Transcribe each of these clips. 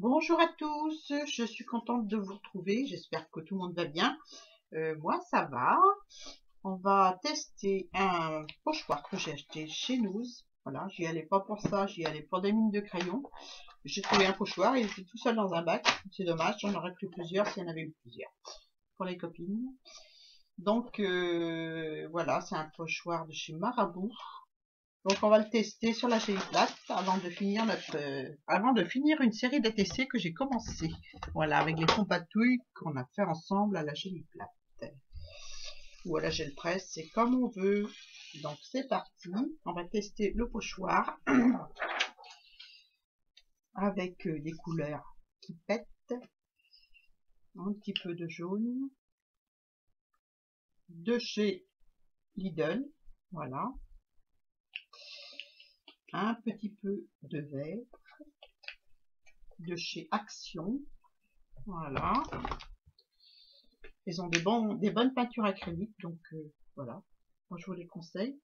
Bonjour à tous, je suis contente de vous retrouver, j'espère que tout le monde va bien. Moi ça va. On va tester un pochoir que j'ai acheté chez nous. Voilà, j'y allais pas pour ça, j'y allais pour des mines de crayons. J'ai trouvé un pochoir, il était tout seul dans un bac, c'est dommage, j'en aurais pris plusieurs s'il y en avait eu plusieurs pour les copines. Donc voilà, c'est un pochoir de chez Marabout. Donc on va le tester sur la gélie plate avant de finir une série de TC que j'ai commencé. Voilà, avec les pompatouilles qu'on a fait ensemble à la gélie plate. Ou à la gel presse, c'est comme on veut. Donc c'est parti, on va tester le pochoir avec des couleurs qui pètent. Un petit peu de jaune. De chez Lidl, voilà. Un petit peu de vert. De chez Action, voilà. Ils ont des bonnes peintures acryliques, donc voilà. Moi, je vous les conseille.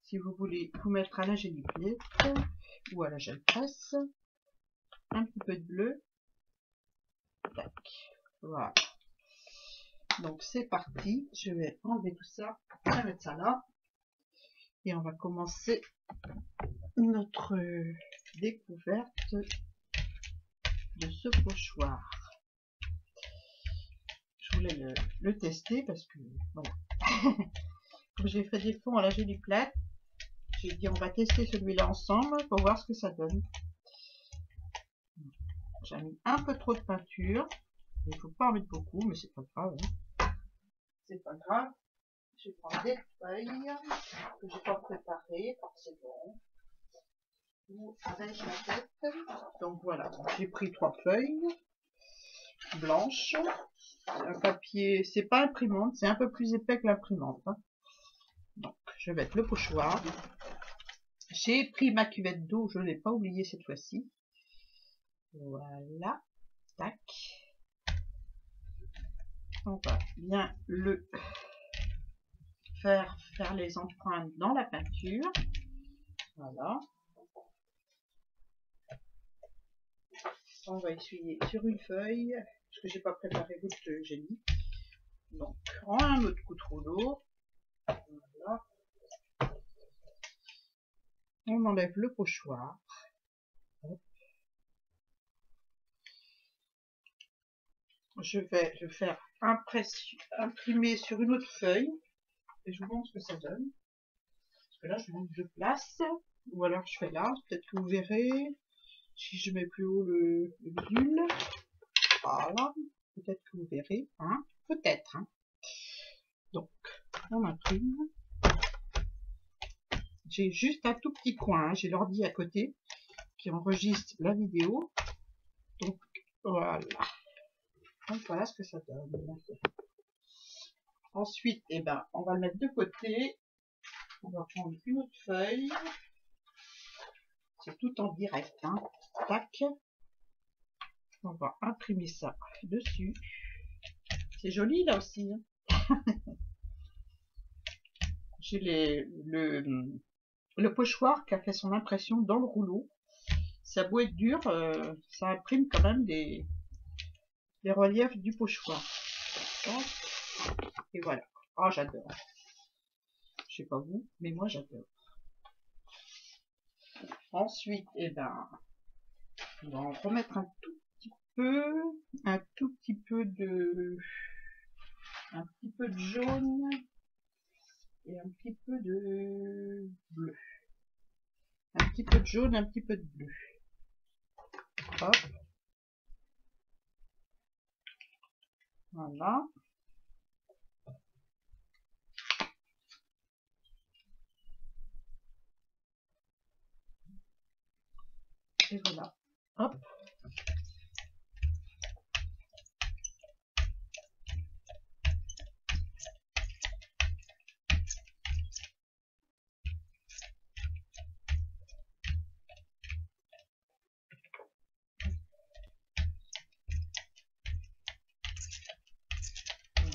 Si vous voulez vous mettre à la gélie plate ou à la gel presse, un petit peu de bleu. Tac. Voilà. Donc c'est parti. Je vais enlever tout ça. Je vais mettre ça là. Et on va commencer notre découverte de ce pochoir. Je voulais le tester parce que voilà. Comme j'ai fait des fonds à la gélie plate, j'ai dit on va tester celui-là ensemble pour voir ce que ça donne. J'ai mis un peu trop de peinture. Il ne faut pas en mettre beaucoup, mais c'est pas grave. Hein. C'est pas grave. Je vais prendre des feuilles que j'ai pas préparées, c'est bon. Ou avec la tête. Donc voilà, j'ai pris 3 feuilles blanches. Un papier, c'est pas imprimante, c'est un peu plus épais que l'imprimante. Hein. Donc je vais mettre le pochoir. J'ai pris ma cuvette d'eau, je ne l'ai pas oublié cette fois-ci. Voilà, tac. On va bien le faire les empreintes dans la peinture. Voilà. On va essuyer sur une feuille, parce que j'ai pas préparé votre génie. Donc, un autre coup de rouleau. Voilà. On enlève le pochoir. Hop. Je vais le faire imprimer sur une autre feuille. Et je vous montre ce que ça donne. Parce que là, je place. Ou alors je fais là. Peut-être que vous verrez. Si je mets plus haut le bidule. Voilà. Peut-être que vous verrez. Hein. Peut-être. Hein. Donc, on imprime. J'ai juste un tout petit coin. Hein. J'ai l'ordi à côté qui enregistre la vidéo. Donc, voilà. Donc, voilà ce que ça donne. Ensuite, eh ben, on va le mettre de côté. On va prendre une autre feuille. C'est tout en direct. Hein. Tac. On va imprimer ça dessus. C'est joli là aussi. Hein. J'ai le pochoir qui a fait son impression dans le rouleau. Ça a beau être dur, ça imprime quand même les reliefs du pochoir. Et voilà. Oh, j'adore. Je sais pas vous, mais moi j'adore. Ensuite, eh ben, on va en remettre un tout petit peu de jaune et un petit peu de bleu. Un petit peu de jaune, un petit peu de bleu. Hop. Voilà. Et voilà. Hop.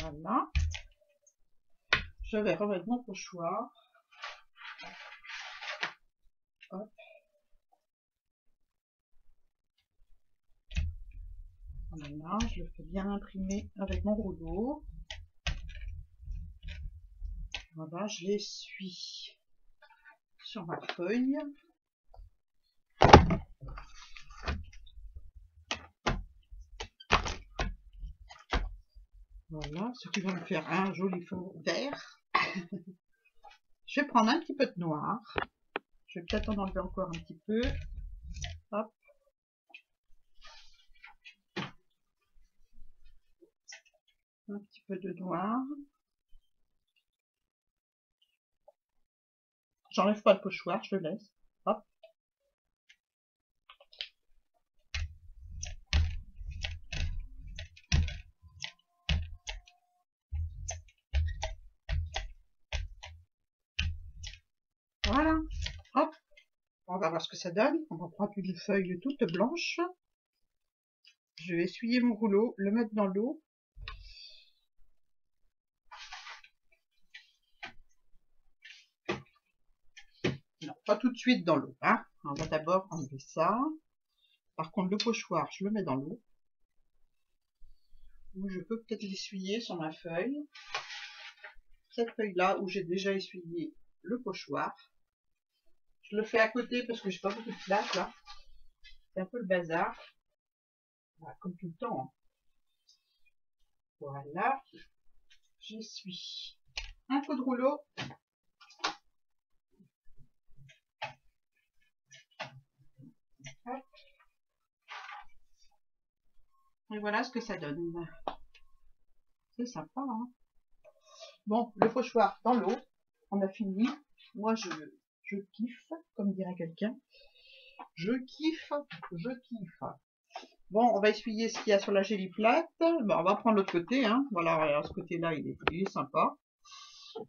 Voilà. Je vais remettre mon pochoir. Hop. Voilà, je le fais bien imprimer avec mon rouleau. Voilà, je l'essuie sur ma feuille. Voilà, ce qui va me faire un joli fond vert. Je vais prendre un petit peu de noir. Je vais peut-être en enlever encore un petit peu. Hop. Un petit peu de noir. J'enlève pas le pochoir, je le laisse. Hop. Voilà. Hop. On va voir ce que ça donne. On va prendre une feuille toute blanche. Je vais essuyer mon rouleau, le mettre dans l'eau. Non, pas tout de suite dans l'eau, hein. On va d'abord enlever ça. Par contre, le pochoir, je le mets dans l'eau. Ou je peux peut-être l'essuyer sur ma feuille. Cette feuille-là, où j'ai déjà essuyé le pochoir. Je le fais à côté parce que j'ai pas beaucoup de place, là. C'est un peu le bazar. Voilà, comme tout le temps, hein. Voilà. J'essuie un coup de rouleau. Hop. Et voilà ce que ça donne. C'est sympa, hein. Bon, le pochoir dans l'eau. On a fini. Moi, je kiffe, comme dirait quelqu'un. Je kiffe, je kiffe. Bon, on va essuyer ce qu'il y a sur la Gelliplate. Bon, on va prendre l'autre côté, hein. Voilà, ce côté-là, il est sympa.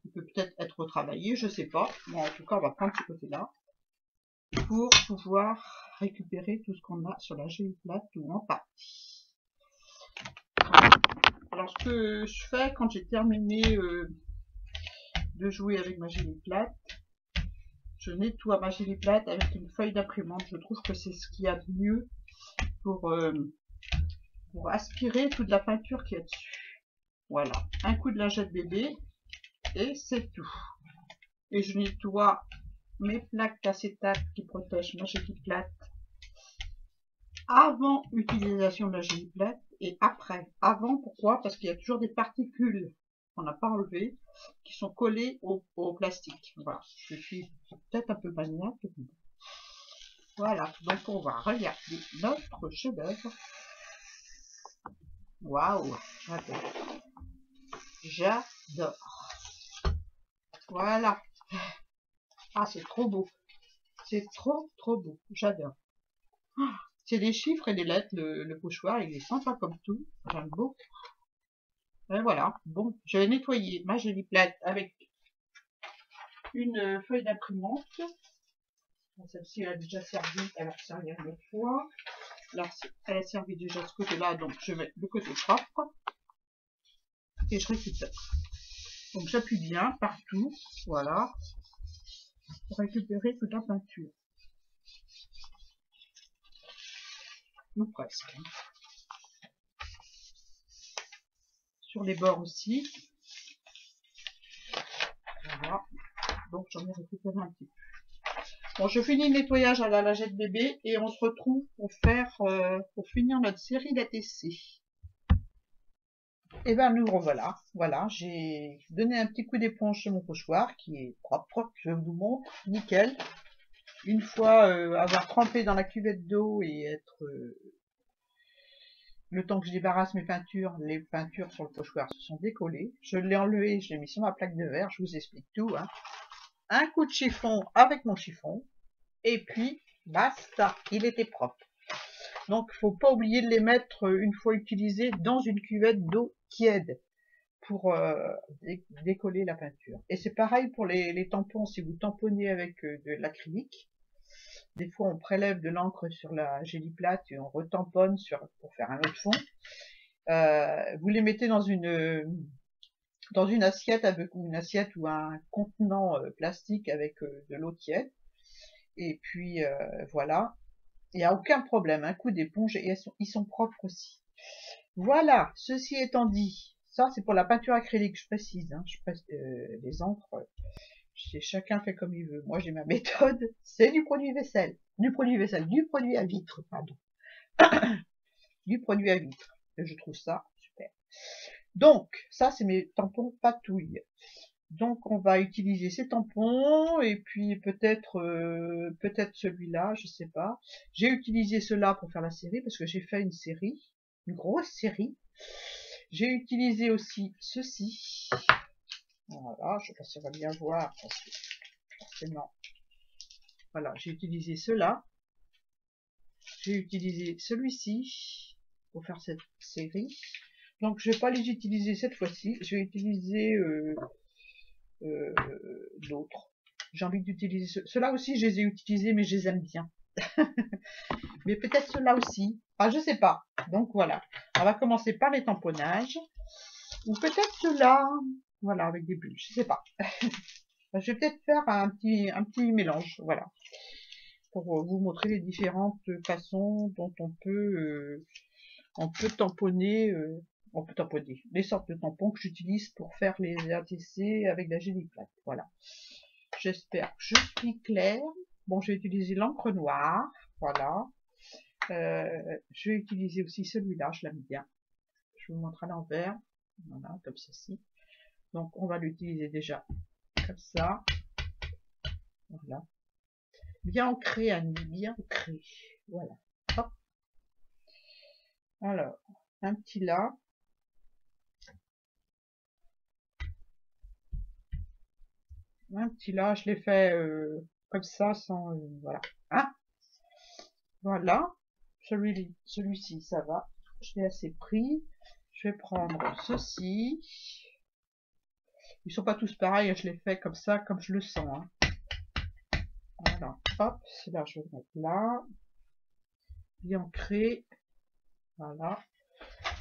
Il peut peut-être être retravaillé, je sais pas. Bon, en tout cas, on va prendre ce côté-là pour pouvoir récupérer tout ce qu'on a sur la Gelliplate ou en partie. Alors, ce que je fais quand j'ai terminé de jouer avec ma Gelliplate, je nettoie ma Gelliplate avec une feuille d'imprimante. Je trouve que c'est ce qu'il y a de mieux pour aspirer toute la peinture qui est dessus. Voilà, un coup de lingette bébé et c'est tout. Et je nettoie mes plaques d'acétate qui protègent ma Gelliplate avant utilisation de la Gelliplate et après. Avant, pourquoi? Parce qu'il y a toujours des particules qu'on n'a pas enlevées qui sont collées au plastique. Voilà, je suis peut-être un peu maniaque. Voilà, donc on va regarder notre chef-d'œuvre. Waouh, j'adore. J'adore. Voilà. Ah, c'est trop beau. C'est trop, trop beau. J'adore. C'est des chiffres et des lettres, le pochoir. Il est sympa comme tout. J'aime beaucoup. Et voilà. Bon, je vais nettoyer ma Gelliplate avec une feuille d'imprimante. Celle-ci, elle a déjà servi. Elle va servir une autre fois. Là, elle a servi déjà de ce côté-là. Donc, je mets le côté propre. Et je récupère. Donc, j'appuie bien partout. Voilà. Pour récupérer toute la peinture. Ou presque. Sur les bords aussi. Voilà. Donc j'en ai récupéré un petit peu. Bon, je finis le nettoyage à la lingette bébé et on se retrouve pour faire pour finir notre série d'ATC. Et ben nous revoilà. Voilà, j'ai donné un petit coup d'éponge sur mon pochoir qui est propre. Je vous montre, nickel. Une fois avoir trempé dans la cuvette d'eau et être le temps que je débarrasse mes peintures, les peintures sur le pochoir se sont décollées. Je l'ai enlevé, je l'ai mis sur ma plaque de verre, je vous explique tout, hein. Un coup de chiffon avec mon chiffon, et puis basta, il était propre. Donc il ne faut pas oublier de les mettre une fois utilisés dans une cuvette d'eau tiède pour décoller la peinture. Et c'est pareil pour les tampons, si vous tamponnez avec de l'acrylique. Des fois, on prélève de l'encre sur la Gelliplate et on retamponne pour faire un autre fond. Vous les mettez dans une assiette ou un contenant plastique avec de l'eau tiède. Et puis voilà, il n'y a aucun problème. Un coup d'éponge et ils sont propres aussi. Voilà, ceci étant dit, ça c'est pour la peinture acrylique, je précise, hein, les encres, chacun fait comme il veut. Moi j'ai ma méthode, c'est du produit vaisselle, du produit à vitre, pardon, du produit à vitre. Et je trouve ça super. Donc, ça c'est mes tampons patouilles. Donc on va utiliser ces tampons et puis peut-être celui-là, je sais pas. J'ai utilisé cela pour faire la série parce que j'ai fait une série, une grosse série. J'ai utilisé aussi ceci. Voilà, je sais pas si on va bien voir parce que forcément. Voilà, j'ai utilisé cela. J'ai utilisé celui-ci pour faire cette série. Donc je vais pas les utiliser cette fois-ci. Je vais utiliser d'autres. J'ai envie d'utiliser ceux-là aussi, je les ai utilisés, mais je les aime bien. Mais peut-être ceux-là aussi. Ah, je sais pas. Donc voilà. On va commencer par les tamponnages. Ou peut-être ceux-là. Voilà, avec des bulles. Je sais pas. Je vais peut-être faire un petit mélange. Voilà. Pour vous montrer les différentes façons dont on peut tamponner. On peut tamponner. Les sortes de tampons que j'utilise pour faire les ATC avec la géliplate. Voilà. J'espère que je suis claire. Bon, j'ai utilisé l'encre noire. Voilà. Je vais utiliser aussi celui-là, je l'aime bien. Je vous montre à l'envers. Voilà, comme ceci. Donc, on va l'utiliser déjà comme ça. Voilà. Bien ancré, Annie, bien ancré. Voilà. Hop. Alors, un petit là. Un petit là, je l'ai fait comme ça, sans... voilà. Hein, voilà. Celui-ci, ça va. Je l'ai assez pris. Je vais prendre ceci. Ils sont pas tous pareils, je les fais comme ça, comme je le sens. Hein. Voilà, hop, celui-là je vais le mettre là. Bien ancré. Voilà.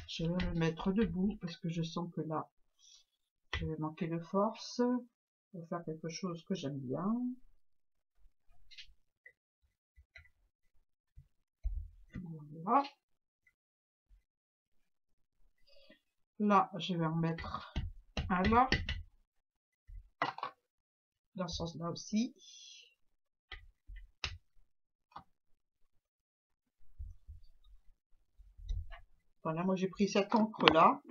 Je vais me mettre debout parce que je sens que là, je vais manquer de force. Pour faire quelque chose que j'aime bien. Voilà. Là, je vais en mettre un là. Dans ce sens-là aussi. Voilà, moi j'ai pris cette encre-là.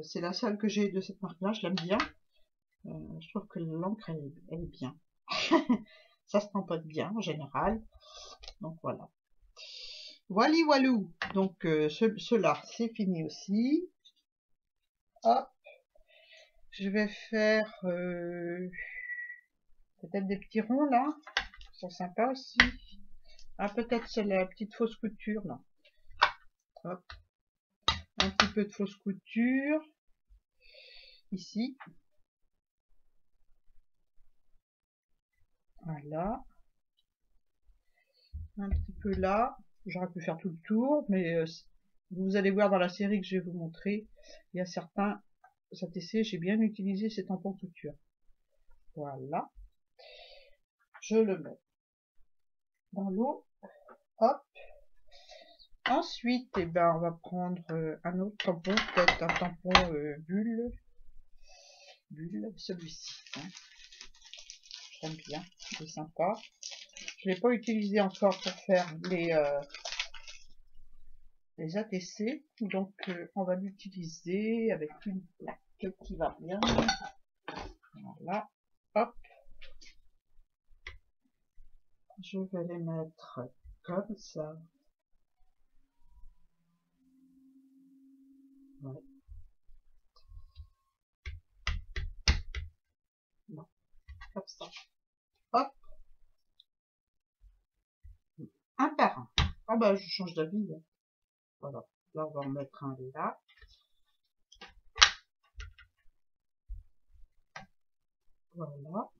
C'est la seule que j'ai de cette marque-là, je l'aime bien. Je trouve que l'encre, elle est bien. Ça se tamponne bien en général. Donc voilà. Voilà, voilou. Donc cela, c'est fini aussi. Hop. Je vais faire peut-être des petits ronds là. Ils sont sympas aussi. Ah, peut-être c'est la petite fausse couture là. Hop. Un petit peu de fausse couture. Ici. Voilà. Un petit peu là. J'aurais pu faire tout le tour, mais vous allez voir dans la série que je vais vous montrer, il y a certains ATC, j'ai bien utilisé ces tampons couture. Voilà. Je le mets dans l'eau. Hop. Ensuite, eh ben, on va prendre un autre tampon, peut-être un tampon bulle. Bulle, celui-ci. Hein. J'aime bien, c'est sympa. Je ne l'ai pas utilisé encore pour faire les ATC, donc on va l'utiliser avec une plaque qui va bien. Voilà, hop. Je vais les mettre comme ça. Ouais. Non, comme ça. Hop. Un par un. Ah bah je change d'avis. Voilà. Là on va en mettre un là. Voilà.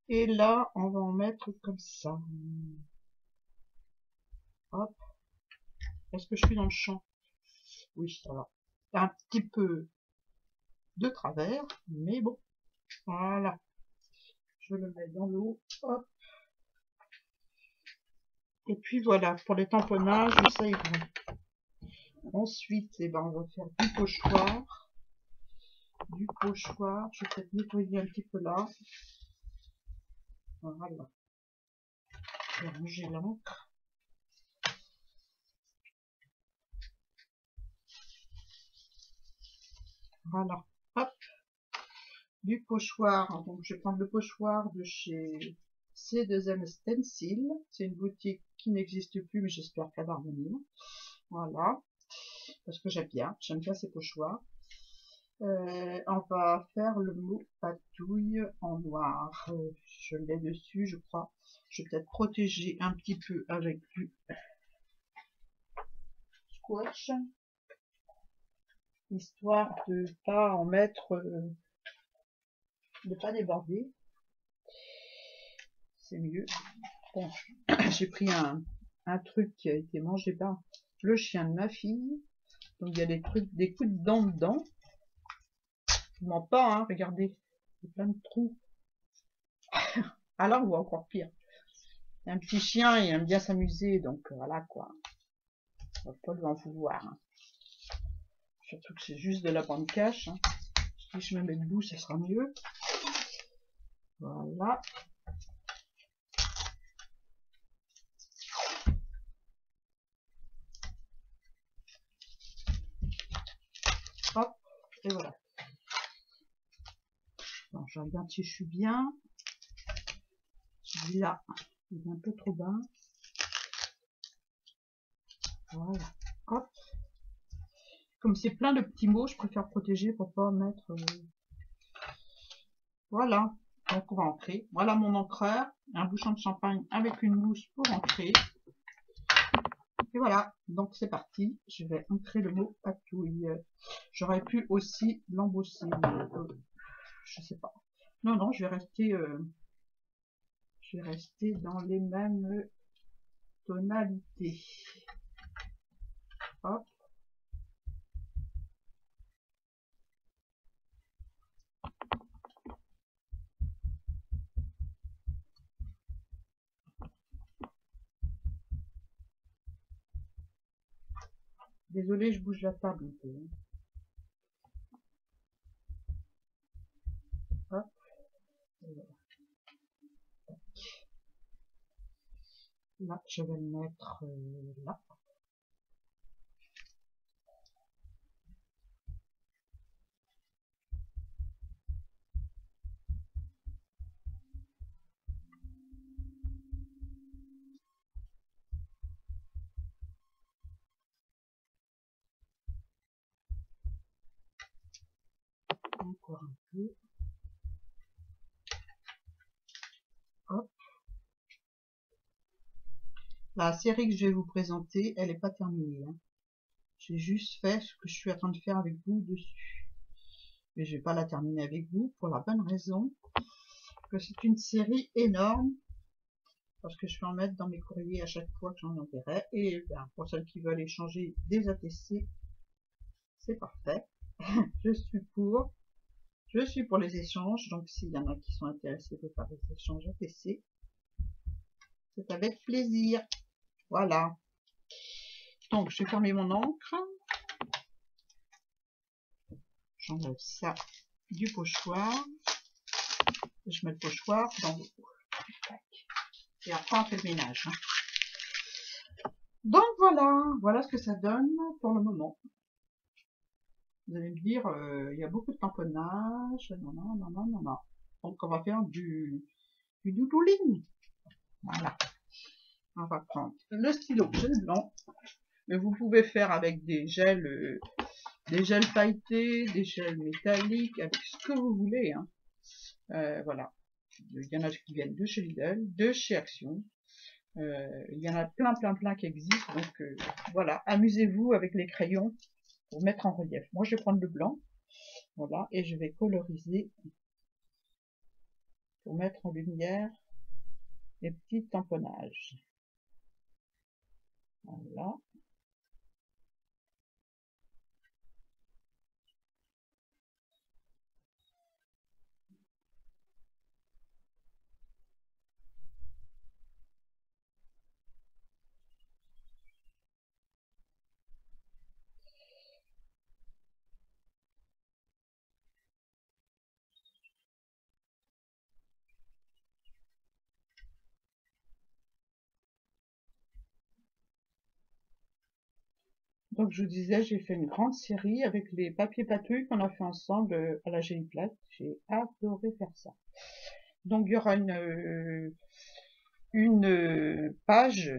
Et là, on va en mettre comme ça. Hop. Est-ce que je suis dans le champ? Oui, ça va. Un petit peu de travers, mais bon. Voilà. Je le mets dans l'eau. Hop. Et puis voilà, pour les tamponnages, ça ira. Ensuite, eh ben, on va faire du pochoir. Du pochoir, je vais peut-être nettoyer un petit peu là. Voilà. Je vais ranger l'encre. Voilà. Hop. Du pochoir. Donc, je vais prendre le pochoir de chez C2M Stencil. C'est une boutique qui n'existe plus, mais j'espère qu'elle va revenir. Voilà. Parce que j'aime bien ces pochoirs. On va faire le mot patouille en noir. Je l'ai dessus, je crois. Je vais peut-être protéger un petit peu avec du squash, histoire de pas en mettre, de pas déborder. C'est mieux. Bon, j'ai pris un truc qui a été mangé par le chien de ma fille. Donc il y a des trucs, des coups de dents dedans. Je mens pas, hein, regardez. Il y a plein de trous. Alors, ou encore pire. Un petit chien, il aime bien s'amuser, donc voilà quoi. On va pas lui en vouloir. Hein. Surtout que c'est juste de la bande cache. Hein. Si je me mets debout, ça sera mieux. Voilà. Hop, et voilà. Bon, je regarde si je suis bien. Celui-là, il est un peu trop bas. Voilà. Hop. Comme c'est plein de petits mots, je préfère protéger pour pas mettre... Voilà. Donc on va ancrer. Voilà mon encreur. Un bouchon de champagne avec une mousse pour ancrer. Et voilà. Donc c'est parti. Je vais ancrer le mot patouille. J'aurais pu aussi l'embosser. Je sais pas. Non, non, je vais rester dans les mêmes tonalités. Hop. Désolée, je bouge la table un peu. Hop. Voilà. Là, je vais le mettre là. Encore un peu. Hop. La série que je vais vous présenter, elle n'est pas terminée. Hein. J'ai juste fait ce que je suis en train de faire avec vous dessus. Mais je vais pas la terminer avec vous pour la bonne raison que c'est une série énorme. Parce que je vais en mettre dans mes courriers à chaque fois que j'en enverrai. Et ben, pour celles qui veulent échanger des ATC, c'est parfait. Je suis pour. Je suis pour les échanges. Donc s'il y en a qui sont intéressés de faire des échanges ATC, c'est avec plaisir. Voilà. Donc je vais fermer mon encre. J'enlève ça du pochoir. Je mets le pochoir dans l'eau. Et après on fait le ménage. Hein. Donc voilà, voilà ce que ça donne pour le moment. Vous allez me dire, il y a beaucoup de tamponnage. Non, non, non, non, non, non. Donc on va faire du doodling. Voilà. On va prendre le stylo gel blanc. Mais vous pouvez faire avec des gels pailletés, des gels métalliques, avec ce que vous voulez. Hein. Voilà. Il y en a qui viennent de chez Lidl, de chez Action. Il y en a plein, plein, plein qui existent. Donc voilà, amusez-vous avec les crayons pour mettre en relief. Moi, je vais prendre le blanc. Voilà, et je vais coloriser pour mettre en lumière les petits tamponnages. Voilà. Donc je vous disais, j'ai fait une grande série avec les papiers patouilles qu'on a fait ensemble à la Géliplate. J'ai adoré faire ça. Donc il y aura une page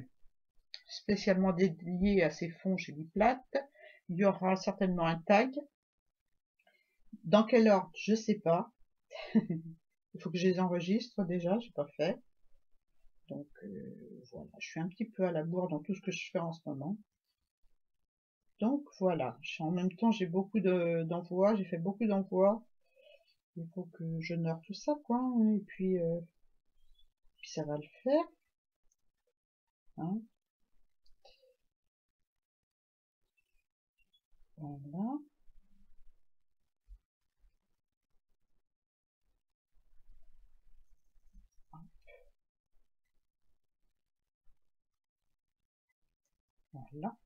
spécialement dédiée à ces fonds Géliplate. Il y aura certainement un tag. Dans quel ordre, je sais pas. Il faut que je les enregistre déjà, j'ai pas fait. Donc voilà, je suis un petit peu à la bourre dans tout ce que je fais en ce moment. Donc voilà, en même temps j'ai beaucoup d'envois, j'ai fait beaucoup d'envois. Il faut que j'honore tout ça, quoi. Et puis ça va le faire. Hein. Voilà. Voilà.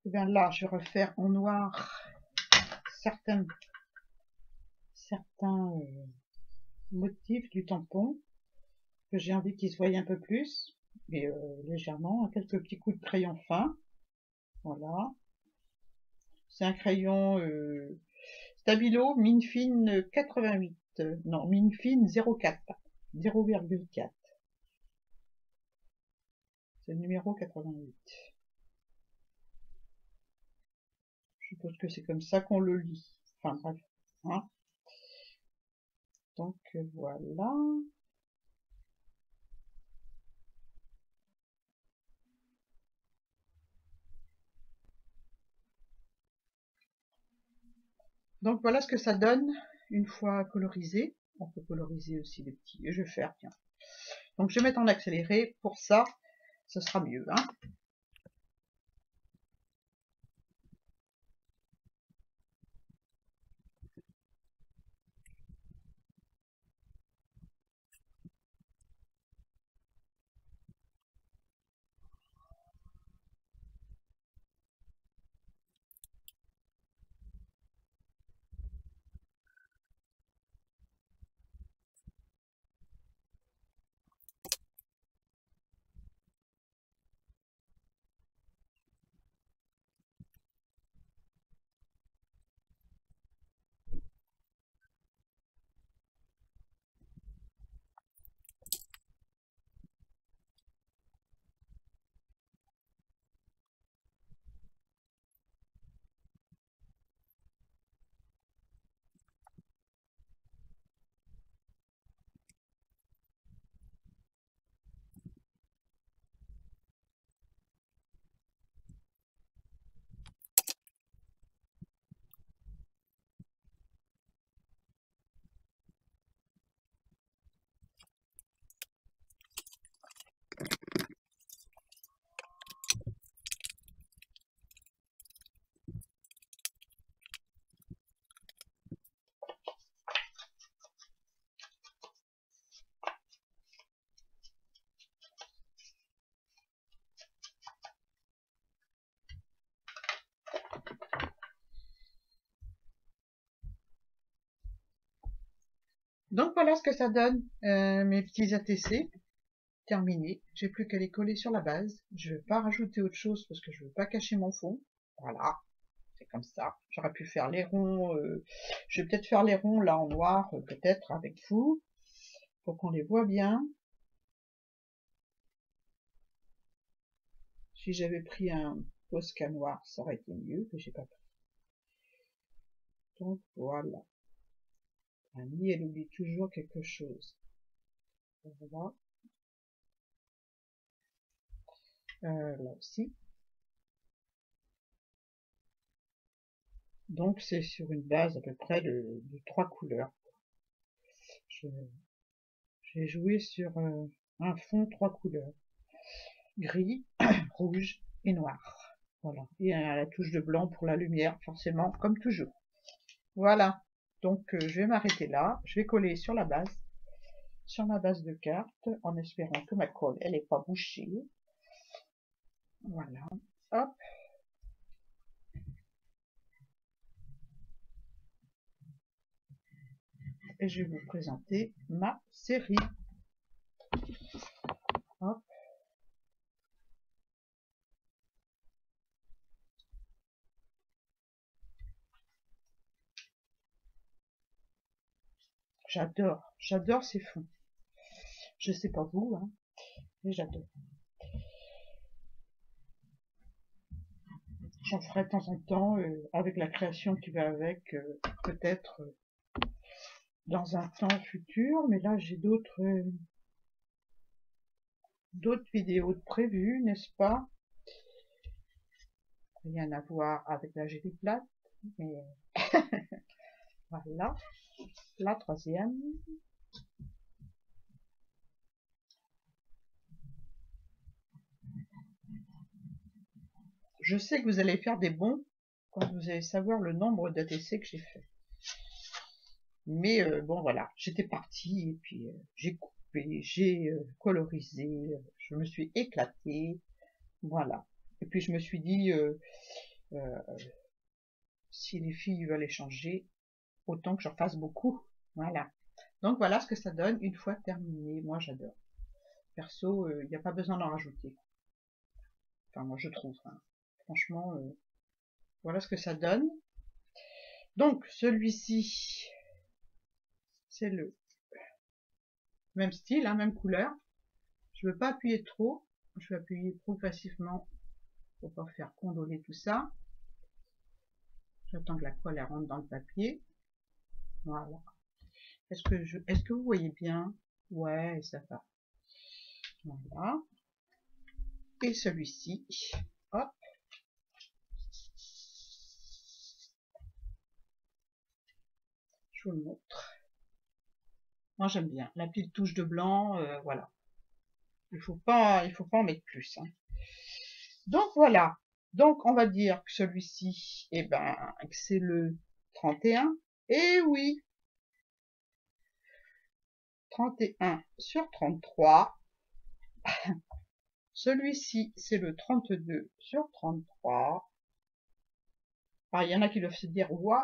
Et bien là, je vais refaire en noir certains motifs du tampon que j'ai envie qu'ils se voient un peu plus, mais légèrement, quelques petits coups de crayon fin. Voilà. C'est un crayon Stabilo mine fine 88. Non, mine fine 0,4. 0,4. C'est le numéro 88. Je suppose que c'est comme ça qu'on le lit. Enfin bref. Hein. Donc voilà. Donc voilà ce que ça donne une fois colorisé. On peut coloriser aussi les petits. Et je vais faire, tiens. Donc je vais mettre en accéléré. Pour ça, ce sera mieux. Hein. Donc voilà ce que ça donne, mes petits ATC terminés. J'ai plus qu'à les coller sur la base. Je ne vais pas rajouter autre chose parce que je ne veux pas cacher mon fond. Voilà, c'est comme ça. J'aurais pu faire les ronds. Je vais peut-être faire les ronds là en noir, peut-être avec vous, pour qu'on les voit bien. Si j'avais pris un Posca noir, ça aurait été mieux, mais j'ai pas pris. Donc voilà. Annie, elle oublie toujours quelque chose. Voilà. Là aussi. Donc c'est sur une base à peu près de 3 couleurs. J'ai joué sur un fond 3 couleurs. Gris, rouge et noir. Voilà. Et la touche de blanc pour la lumière, forcément, comme toujours. Voilà. Donc je vais m'arrêter là. Je vais coller sur la base, sur ma base de cartes, en espérant que ma colle, elle n'est pas bouchée. Voilà. Hop. Et je vais vous présenter ma série. Hop. j'adore ces fonds. Je sais pas vous, hein, mais j'adore. J'en ferai de temps en temps, avec la création qui va avec, peut-être dans un temps futur, mais là j'ai d'autres vidéos de prévues, n'est-ce pas? Rien à voir avec la gélie plate, mais voilà, la troisième. Je sais que vous allez faire des bons quand vous allez savoir le nombre d'ATC que j'ai fait. Mais bon voilà, j'étais partie et puis j'ai coupé, j'ai colorisé, je me suis éclatée, voilà. Et puis je me suis dit, si les filles veulent échanger, autant que j'en fasse beaucoup, voilà. Donc voilà ce que ça donne une fois terminé. Moi j'adore. Perso, il n'y a pas besoin d'en rajouter. Enfin moi je trouve, hein. Franchement, voilà ce que ça donne. Donc celui-ci, c'est le même style, hein, même couleur. Je veux pas appuyer trop, je vais appuyer progressivement pour pas faire condoler tout ça. J'attends que la colle elle rentre dans le papier. Voilà. Est-ce que vous voyez bien? Ouais, ça va. Voilà. Et celui-ci, hop. Je vous le montre. Moi j'aime bien la petite touche de blanc, voilà. Il faut pas en mettre plus, hein. Donc voilà. Donc on va dire que celui-ci, eh ben, c'est le 31. Et oui, 31 sur 33. Celui-ci, c'est le 32 sur 33. Alors, il y en a qui doivent se dire, waouh,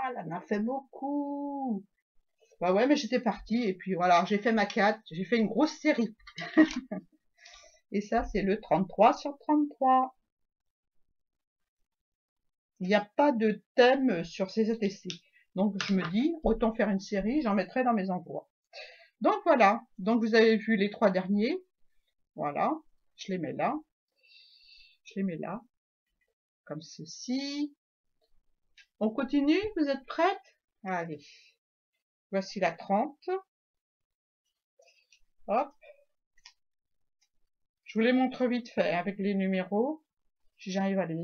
elle en a fait beaucoup. Bah ouais, mais j'étais partie, et puis voilà, j'ai fait ma 4, j'ai fait une grosse série. Et ça, c'est le 33 sur 33. Il n'y a pas de thème sur ces ATC. Donc, je me dis, autant faire une série, j'en mettrai dans mes envois. Donc, voilà. Donc, vous avez vu les 3 derniers. Voilà. Je les mets là. Je les mets là. Comme ceci. On continue? Vous êtes prêtes? Allez. Voici la 30. Hop. Je vous les montre vite fait avec les numéros. Si j'arrive à les...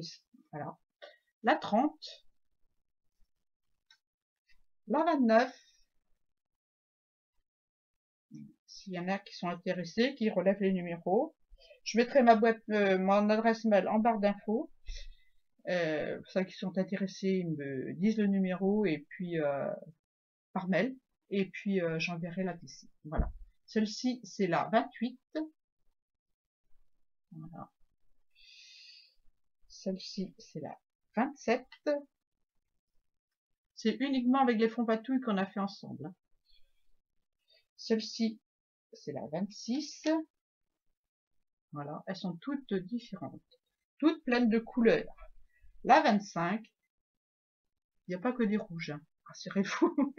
Voilà. La 30. La 29. S'il y en a qui sont intéressés, qui relèvent les numéros. Je mettrai ma boîte, mon adresse mail en barre d'infos. Ceux qui sont intéressés me disent le numéro et puis par mail. Et puis j'enverrai la TC. Voilà. Celle-ci, c'est la 28. Voilà. Celle-ci, c'est la 27. C'est uniquement avec les fonds patouilles qu'on a fait ensemble. Celle-ci, c'est la 26. Voilà, elles sont toutes différentes. Toutes pleines de couleurs. La 25, il n'y a pas que des rouges, hein. Rassurez-vous.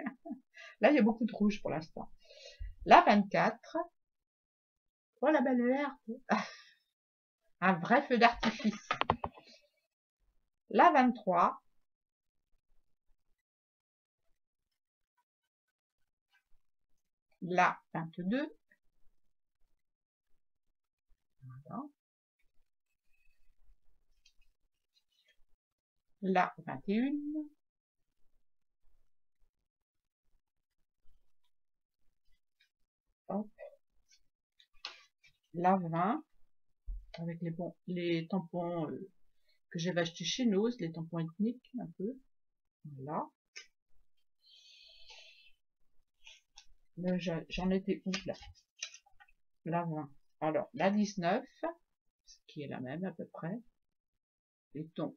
Là, il y a beaucoup de rouge pour l'instant. La 24. Oh, la belle verte. Un vrai feu d'artifice. La 23. La 22. Voilà. La 21. Hop. La 20. Avec les tampons que j'avais achetés chez Nose, les tampons ethniques, un peu. Voilà. J'en étais où là? La 20. Alors, la 19, qui est la même à peu près. Les tons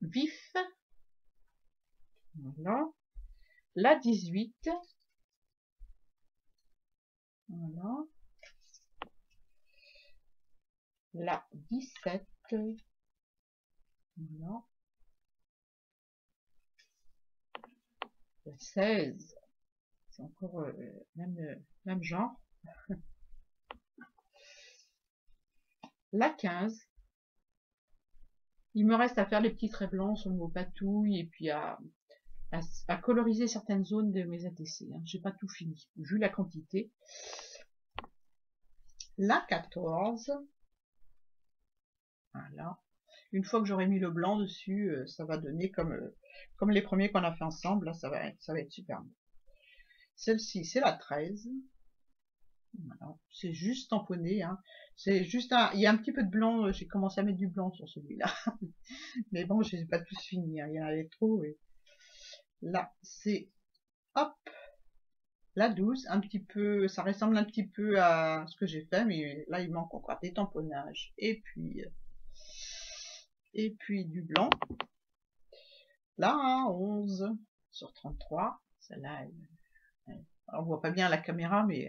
vifs. Voilà. La 18. Voilà. La 17. Voilà. La 16. c'est encore même genre. La 15. Il me reste à faire les petits traits blancs sur le mot patouille et puis à coloriser certaines zones de mes ATC. Hein. J'ai pas tout fini, vu la quantité. La 14. Voilà. Une fois que j'aurai mis le blanc dessus, ça va donner comme les premiers qu'on a fait ensemble. Là, ça va être super beau. Celle-ci, c'est la 13. Voilà. C'est juste tamponné. Hein. C'est juste il y a un petit peu de blanc. J'ai commencé à mettre du blanc sur celui-là. Mais bon, je les ai pas tous finis. Hein. Il y en avait trop. Et... Là, c'est hop, la 12. Un petit peu, ça ressemble un petit peu à ce que j'ai fait. Mais là, il manque encore des tamponnages. Et puis du blanc. Là, hein, 11 sur 33. Celle-là, on voit pas bien à la caméra, mais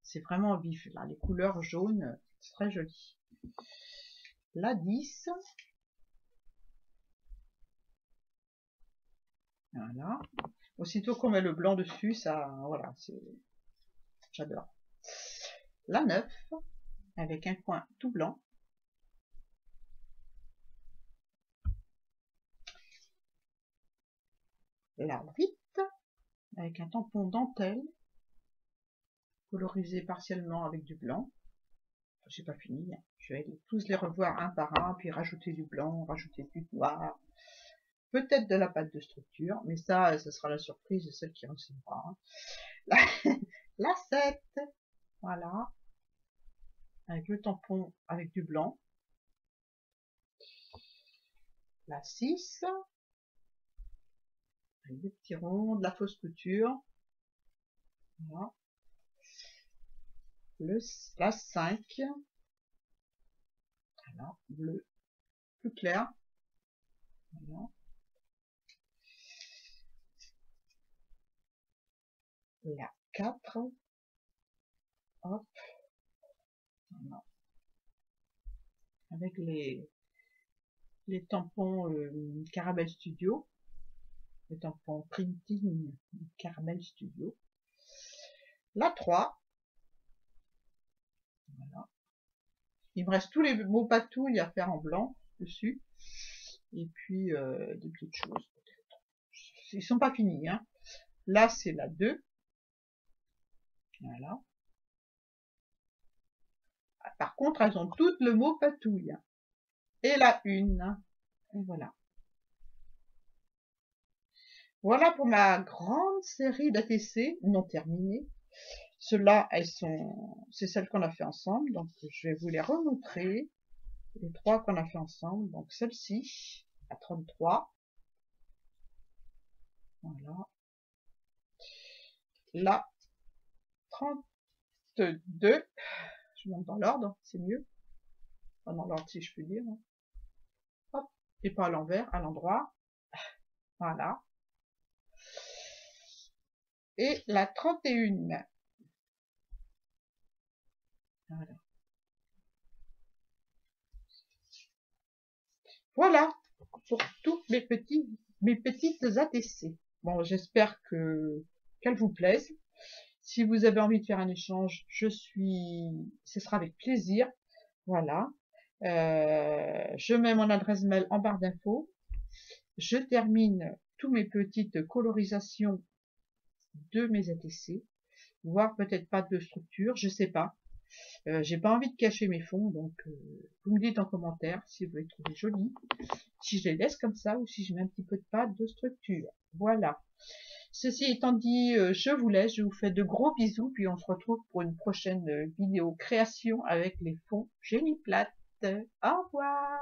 c'est vraiment vif. Là, les couleurs jaunes, c'est très joli. La 10. Voilà. Aussitôt qu'on met le blanc dessus, ça, voilà, j'adore. La 9, avec un coin tout blanc. La 8, avec un tampon dentelle, colorisé partiellement avec du blanc. Enfin, j'ai pas fini, hein. Je vais tous les revoir un par un, puis rajouter du blanc, rajouter du noir, peut-être de la pâte de structure, mais ça sera la surprise de celle qui recevra. Hein. La 7, voilà, avec le tampon avec du blanc. La 6, avec des petits ronds, de la fausse couture. Voilà. La 5, voilà, bleu, plus clair. Voilà. La 4, hop, voilà. Avec les tampons Caramel Studio, les tampons printing Caramel Studio. La 3, voilà. Il me reste tous les mots patouilles à faire en blanc dessus, et puis des petites choses peut-être. Ils sont pas finis, hein. Là c'est la 2, voilà. Par contre elles ont toutes le mot patouille, et la 1, et voilà. Voilà pour ma grande série d'ATC non terminée. Ceux-là, c'est celles qu'on a fait ensemble, donc je vais vous les remontrer. Les 3 qu'on a fait ensemble, donc celle-ci, la 33. Voilà. La 32. Je monte dans l'ordre, c'est mieux. Enfin, dans l'ordre si je puis dire. Hop. Et pas à l'envers, à l'endroit. Voilà. Et la 31. Voilà. Voilà pour tous mes petites ATC. Bon, j'espère qu'elles vous plaisent. Si vous avez envie de faire un échange, ce sera avec plaisir. Voilà. Je mets mon adresse mail en barre d'infos. Je termine tous mes petites colorisations de mes ATC, voire peut-être pas de structure, je sais pas. J'ai pas envie de cacher mes fonds, donc vous me dites en commentaire si vous les trouvez jolis, si je les laisse comme ça ou si je mets un petit peu de pâte de structure. Voilà. Ceci étant dit, je vous laisse, je vous fais de gros bisous, puis on se retrouve pour une prochaine vidéo création avec les fonds Génie Plate. Au revoir.